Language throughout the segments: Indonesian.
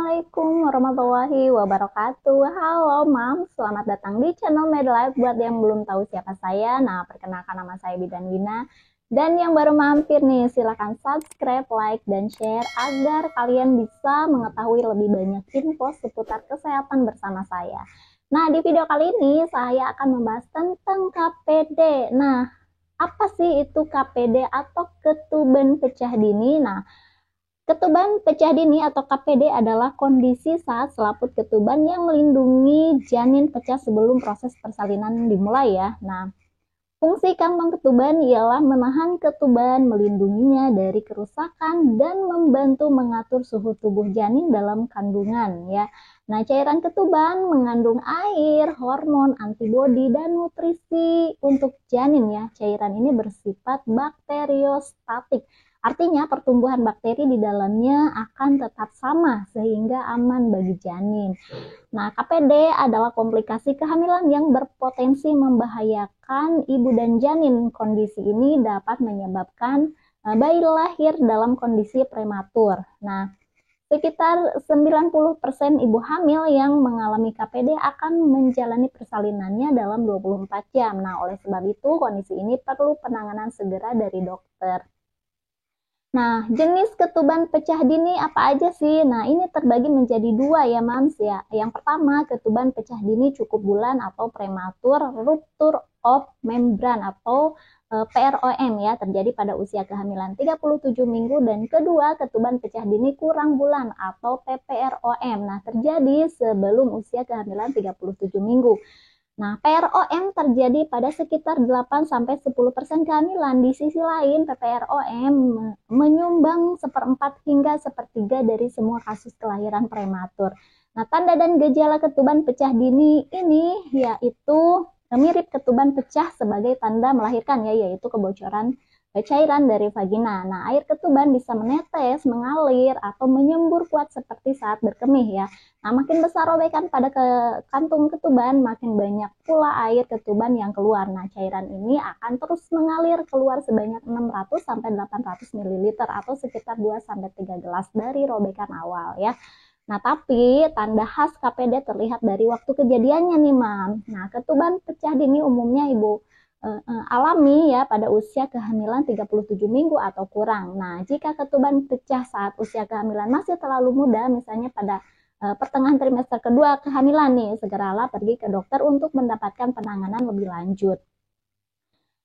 Assalamualaikum warahmatullahi wabarakatuh. Halo Mam, selamat datang di channel Medlife. Buat yang belum tahu siapa saya, nah perkenalkan nama saya Bidan Wina. Dan yang baru mampir nih, silahkan subscribe, like, dan share agar kalian bisa mengetahui lebih banyak info seputar kesehatan bersama saya. Nah, di video kali ini saya akan membahas tentang KPD. Nah, apa sih itu KPD atau ketuban pecah dini? Nah, ketuban pecah dini atau KPD adalah kondisi saat selaput ketuban yang melindungi janin pecah sebelum proses persalinan dimulai ya. Nah, fungsi kantong ketuban ialah menahan ketuban, melindunginya dari kerusakan, dan membantu mengatur suhu tubuh janin dalam kandungan ya. Nah, cairan ketuban mengandung air, hormon, antibodi, dan nutrisi untuk janin ya. Cairan ini bersifat bakteriostatik. Artinya pertumbuhan bakteri di dalamnya akan tetap sama sehingga aman bagi janin. Nah, KPD adalah komplikasi kehamilan yang berpotensi membahayakan ibu dan janin. Kondisi ini dapat menyebabkan bayi lahir dalam kondisi prematur. Nah, sekitar 90% ibu hamil yang mengalami KPD akan menjalani persalinannya dalam 24 jam. Nah, oleh sebab itu kondisi ini perlu penanganan segera dari dokter. Nah, jenis ketuban pecah dini apa aja sih? Nah, ini terbagi menjadi dua ya, Mams ya. Yang pertama, ketuban pecah dini cukup bulan atau prematur rupture of membrane atau PROM ya, terjadi pada usia kehamilan 37 minggu. Dan kedua, ketuban pecah dini kurang bulan atau PPROM. Nah, terjadi sebelum usia kehamilan 37 minggu. Nah, PROM terjadi pada sekitar 8-10% kehamilan. Di sisi lain, PPROM menyumbang seperempat hingga sepertiga dari semua kasus kelahiran prematur. Nah, tanda dan gejala ketuban pecah dini ini yaitu mirip ketuban pecah sebagai tanda melahirkan ya, yaitu kebocoran cairan dari vagina. Nah, air ketuban bisa menetes, mengalir, atau menyembur kuat seperti saat berkemih ya. Nah, makin besar robekan pada kantung ketuban, makin banyak pula air ketuban yang keluar. Nah, cairan ini akan terus mengalir keluar sebanyak 600-800 ml atau sekitar 2-3 gelas dari robekan awal ya. Nah, tapi tanda khas KPD terlihat dari waktu kejadiannya nih, Mam. Nah, ketuban pecah dini umumnya ibu alami ya pada usia kehamilan 37 minggu atau kurang. Nah, jika ketuban pecah saat usia kehamilan masih terlalu muda, misalnya pada pertengahan trimester kedua kehamilan nih, segeralah pergi ke dokter untuk mendapatkan penanganan lebih lanjut.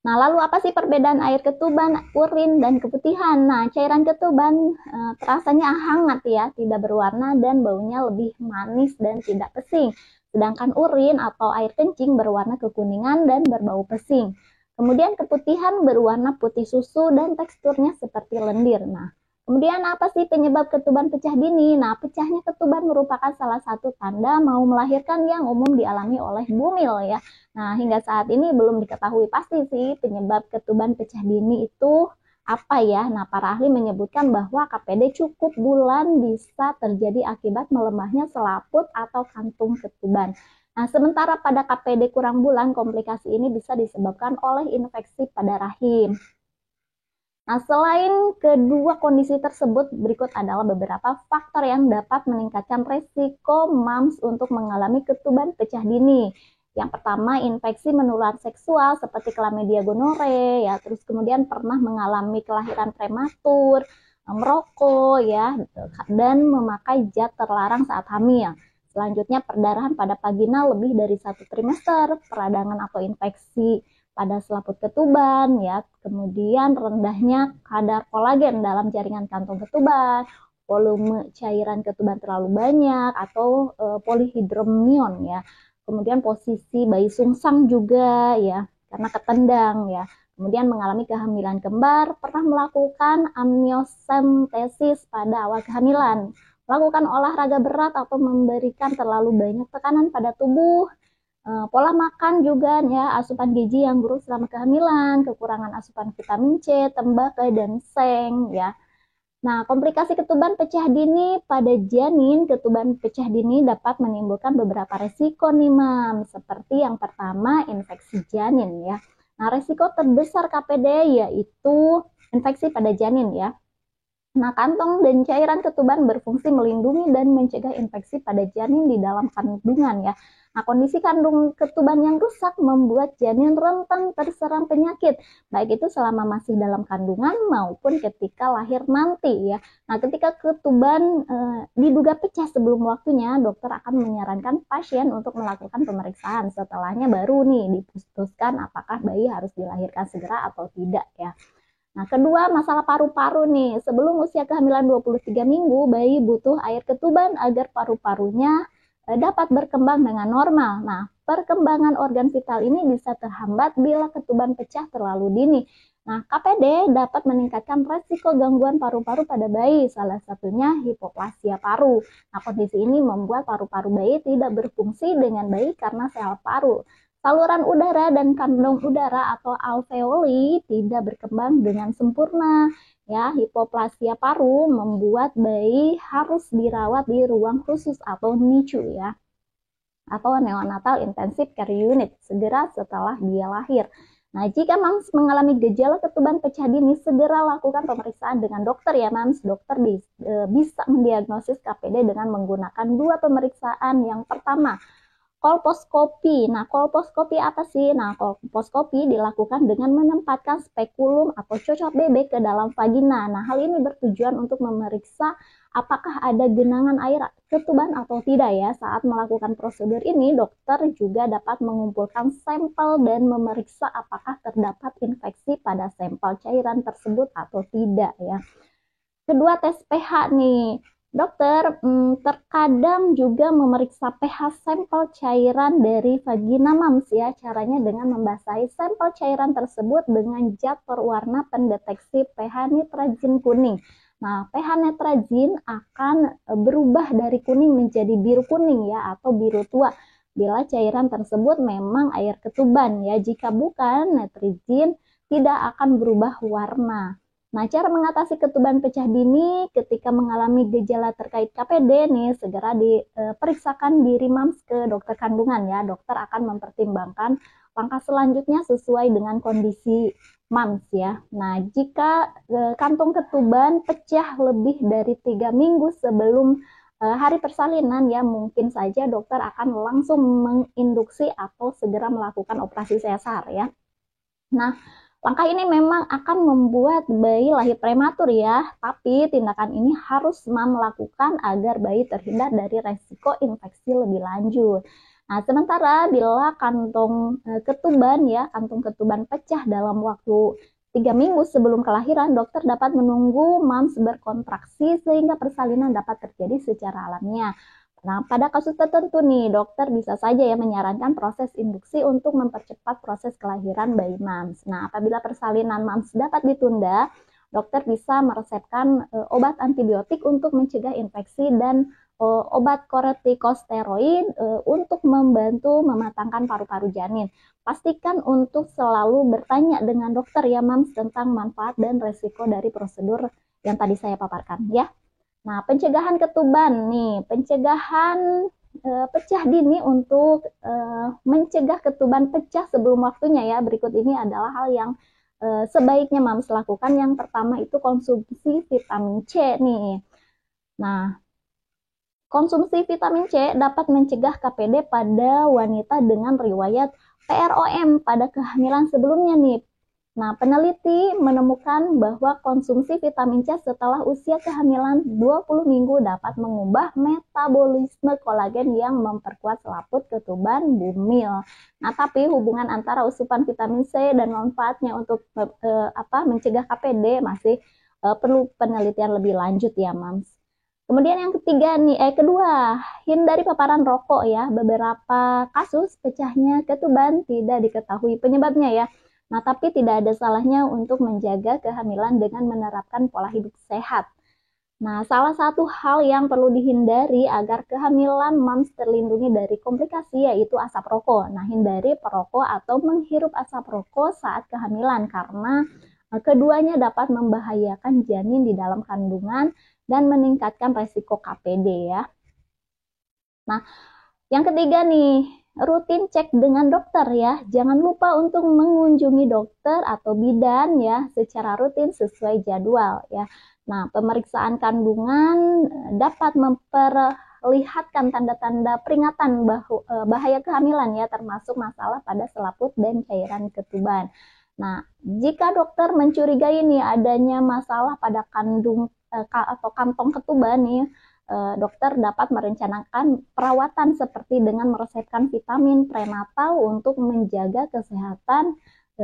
Nah, lalu apa sih perbedaan air ketuban, urin, dan keputihan? Nah, cairan ketuban terasanya hangat ya, tidak berwarna dan baunya lebih manis dan tidak pesing. Sedangkan urin atau air kencing berwarna kekuningan dan berbau pesing. Kemudian keputihan berwarna putih susu dan teksturnya seperti lendir. Nah, kemudian apa sih penyebab ketuban pecah dini? Nah, pecahnya ketuban merupakan salah satu tanda mau melahirkan yang umum dialami oleh bumil ya. Nah, hingga saat ini belum diketahui pasti sih penyebab ketuban pecah dini itu apa ya. Nah, para ahli menyebutkan bahwa KPD cukup bulan bisa terjadi akibat melemahnya selaput atau kantung ketuban. Nah, sementara pada KPD kurang bulan, komplikasi ini bisa disebabkan oleh infeksi pada rahim. Nah, selain kedua kondisi tersebut, berikut adalah beberapa faktor yang dapat meningkatkan resiko mams untuk mengalami ketuban pecah dini. Yang pertama, infeksi menular seksual seperti chlamydia gonore, ya, terus kemudian pernah mengalami kelahiran prematur, merokok, ya, dan memakai zat terlarang saat hamil. Selanjutnya, perdarahan pada vagina lebih dari 1 trimester, peradangan atau infeksi pada selaput ketuban, ya, kemudian rendahnya kadar kolagen dalam jaringan kantong ketuban, volume cairan ketuban terlalu banyak, atau polihidromion, ya. Kemudian posisi bayi sungsang juga ya, karena ketendang ya. Kemudian mengalami kehamilan kembar, pernah melakukan amniocentesis pada awal kehamilan, melakukan olahraga berat atau memberikan terlalu banyak tekanan pada tubuh, pola makan juga ya, asupan gizi yang buruk selama kehamilan, kekurangan asupan vitamin C, tembaga, dan seng ya. Nah, komplikasi ketuban pecah dini pada janin, ketuban pecah dini dapat menimbulkan beberapa resiko nih, Mam. Seperti yang pertama, infeksi janin ya. Nah, resiko terbesar KPD yaitu infeksi pada janin ya. Nah, kantong dan cairan ketuban berfungsi melindungi dan mencegah infeksi pada janin di dalam kandungan ya. Nah, kondisi kandung ketuban yang rusak membuat janin rentan terserang penyakit, baik itu selama masih dalam kandungan maupun ketika lahir nanti ya. Nah, ketika ketuban diduga pecah sebelum waktunya, dokter akan menyarankan pasien untuk melakukan pemeriksaan. Setelahnya baru nih diputuskan apakah bayi harus dilahirkan segera atau tidak ya. Nah, kedua, masalah paru-paru nih. Sebelum usia kehamilan 23 minggu, bayi butuh air ketuban agar paru-parunya dapat berkembang dengan normal. Nah, perkembangan organ vital ini bisa terhambat bila ketuban pecah terlalu dini. Nah, KPD dapat meningkatkan resiko gangguan paru-paru pada bayi, salah satunya hipoplasia paru. Nah, kondisi ini membuat paru-paru bayi tidak berfungsi dengan baik karena sel paru. Saluran udara dan kantong udara atau alveoli tidak berkembang dengan sempurna. Ya, hipoplasia paru membuat bayi harus dirawat di ruang khusus atau NICU ya, atau neonatal intensive care unit segera setelah dia lahir. Nah, jika mams mengalami gejala ketuban pecah dini, segera lakukan pemeriksaan dengan dokter ya mams. Dokter bisa mendiagnosis KPD dengan menggunakan dua pemeriksaan. Yang pertama, kolposkopi. Nah, kolposkopi apa sih? Nah, kolposkopi dilakukan dengan menempatkan spekulum atau cocok bebek ke dalam vagina. Nah, hal ini bertujuan untuk memeriksa apakah ada genangan air ketuban atau tidak ya. Saat melakukan prosedur ini, dokter juga dapat mengumpulkan sampel dan memeriksa apakah terdapat infeksi pada sampel cairan tersebut atau tidak ya. Kedua, tes pH nih. Dokter terkadang juga memeriksa pH sampel cairan dari vagina mams ya. Caranya dengan membasahi sampel cairan tersebut dengan zat berwarna pendeteksi pH nitrogen kuning. Nah, pH nitrogen akan berubah dari kuning menjadi biru kuning ya, atau biru tua bila cairan tersebut memang air ketuban ya. Jika bukan, nitrogen tidak akan berubah warna. Nah, cara mengatasi ketuban pecah dini ketika mengalami gejala terkait KPD nih, segera diperiksakan diri mams ke dokter kandungan ya. Dokter akan mempertimbangkan langkah selanjutnya sesuai dengan kondisi mams ya. Nah, jika kantung ketuban pecah lebih dari 3 minggu sebelum hari persalinan ya, mungkin saja dokter akan langsung menginduksi atau segera melakukan operasi sesar ya. Nah, langkah ini memang akan membuat bayi lahir prematur ya, tapi tindakan ini harus mam lakukan agar bayi terhindar dari resiko infeksi lebih lanjut. Nah, sementara bila kantong ketuban ya, kantung ketuban pecah dalam waktu 3 minggu sebelum kelahiran, dokter dapat menunggu mams berkontraksi sehingga persalinan dapat terjadi secara alamiah. Nah, pada kasus tertentu nih, dokter bisa saja ya menyarankan proses induksi untuk mempercepat proses kelahiran bayi mams. Nah, apabila persalinan mams dapat ditunda, dokter bisa meresepkan obat antibiotik untuk mencegah infeksi dan obat kortikosteroid untuk membantu mematangkan paru-paru janin. Pastikan untuk selalu bertanya dengan dokter ya mams tentang manfaat dan resiko dari prosedur yang tadi saya paparkan ya. Nah, pencegahan ketuban nih, pencegahan pecah dini untuk mencegah ketuban pecah sebelum waktunya ya. Berikut ini adalah hal yang sebaiknya mams lakukan. Yang pertama itu konsumsi vitamin C nih. Nah, konsumsi vitamin C dapat mencegah KPD pada wanita dengan riwayat PROM pada kehamilan sebelumnya nih. Nah, peneliti menemukan bahwa konsumsi vitamin C setelah usia kehamilan 20 minggu dapat mengubah metabolisme kolagen yang memperkuat selaput ketuban bumil. Nah, tapi hubungan antara asupan vitamin C dan manfaatnya untuk mencegah KPD masih perlu penelitian lebih lanjut ya, Mams. Kemudian yang kedua, hindari paparan rokok ya. Beberapa kasus pecahnya ketuban tidak diketahui penyebabnya ya. Nah, tapi tidak ada salahnya untuk menjaga kehamilan dengan menerapkan pola hidup sehat. Nah, salah satu hal yang perlu dihindari agar kehamilan mams terlindungi dari komplikasi yaitu asap rokok. Nah, hindari perokok atau menghirup asap rokok saat kehamilan karena keduanya dapat membahayakan janin di dalam kandungan dan meningkatkan resiko KPD ya. Nah, yang ketiga nih, rutin cek dengan dokter ya. Jangan lupa untuk mengunjungi dokter atau bidan ya secara rutin sesuai jadwal ya. Nah, pemeriksaan kandungan dapat memperlihatkan tanda-tanda peringatan bahaya kehamilan ya, termasuk masalah pada selaput dan cairan ketuban. Nah, jika dokter mencurigai nih adanya masalah pada atau kantong ketuban nih, dokter dapat merencanakan perawatan seperti dengan meresepkan vitamin prenatal untuk menjaga kesehatan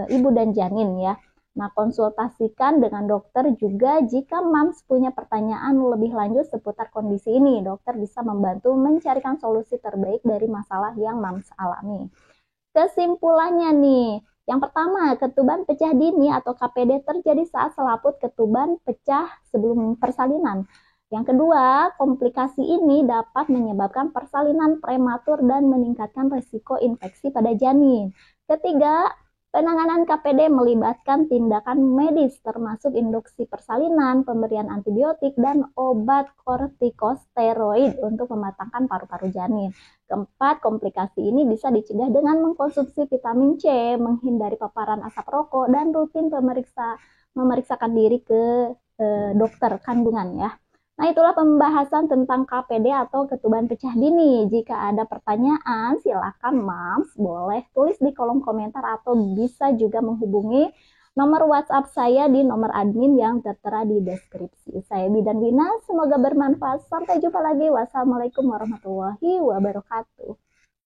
ibu dan janin ya. Nah, konsultasikan dengan dokter juga jika mams punya pertanyaan lebih lanjut seputar kondisi ini. Dokter bisa membantu mencarikan solusi terbaik dari masalah yang mams alami. Kesimpulannya nih, yang pertama, ketuban pecah dini atau KPD terjadi saat selaput ketuban pecah sebelum persalinan. Yang kedua, komplikasi ini dapat menyebabkan persalinan prematur dan meningkatkan risiko infeksi pada janin. Ketiga, penanganan KPD melibatkan tindakan medis termasuk induksi persalinan, pemberian antibiotik, dan obat kortikosteroid untuk mematangkan paru-paru janin. Keempat, komplikasi ini bisa dicegah dengan mengkonsumsi vitamin C, menghindari paparan asap rokok, dan rutin memeriksakan diri ke dokter kandungan ya. Nah, itulah pembahasan tentang KPD atau ketuban pecah dini. Jika ada pertanyaan, silakan Mams boleh tulis di kolom komentar atau bisa juga menghubungi nomor WhatsApp saya di nomor admin yang tertera di deskripsi. Saya Bidan Wina, semoga bermanfaat. Sampai jumpa lagi. Wassalamualaikum warahmatullahi wabarakatuh.